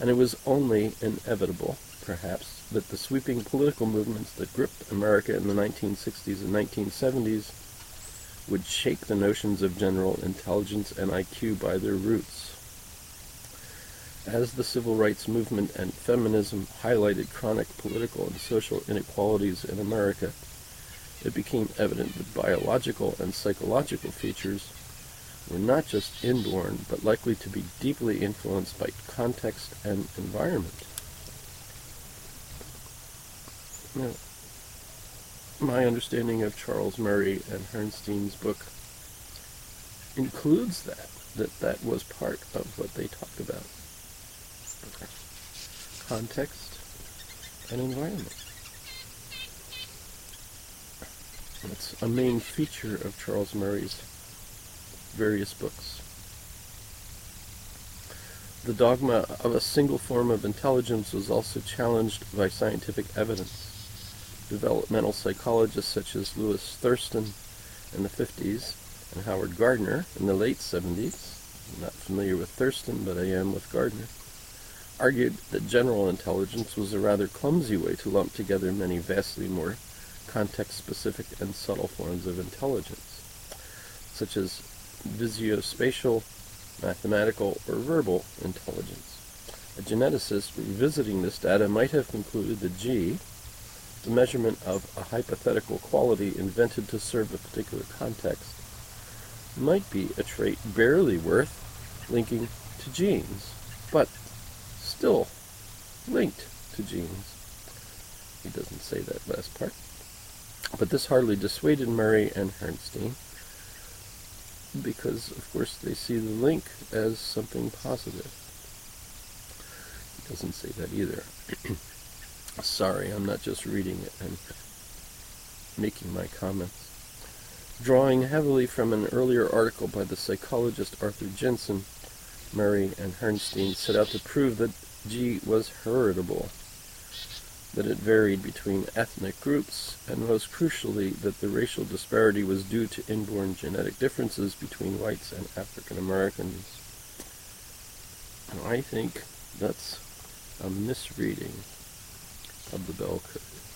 and it was only inevitable, perhaps, that the sweeping political movements that gripped America in the 1960s and 1970s would shake the notions of general intelligence and IQ by their roots. As the civil rights movement and feminism highlighted chronic political and social inequalities in America, it became evident that biological and psychological features were not just inborn, but likely to be deeply influenced by context and environment. Now, my understanding of Charles Murray and Herrnstein's book includes that was part of what they talked about. Context and environment. That's a main feature of Charles Murray's various books. The dogma of a single form of intelligence was also challenged by scientific evidence. Developmental psychologists such as Lewis Thurston in the 50s and Howard Gardner in the late 70s, I'm not familiar with Thurston, but I am with Gardner, argued that general intelligence was a rather clumsy way to lump together many vastly more context-specific and subtle forms of intelligence, such as visuospatial, mathematical, or verbal intelligence. A geneticist revisiting this data might have concluded that G, the measurement of a hypothetical quality invented to serve a particular context, might be a trait barely worth linking to genes, but still linked to genes. He doesn't say that last part. But this hardly dissuaded Murray and Herrnstein, because, of course, they see the link as something positive. He doesn't say that either. Sorry, I'm not just reading it and making my comments. Drawing heavily from an earlier article by the psychologist Arthur Jensen, Murray and Herrnstein set out to prove that G was heritable, that it varied between ethnic groups, and most crucially, that the racial disparity was due to inborn genetic differences between whites and African Americans. And I think that's a misreading of the bell curve.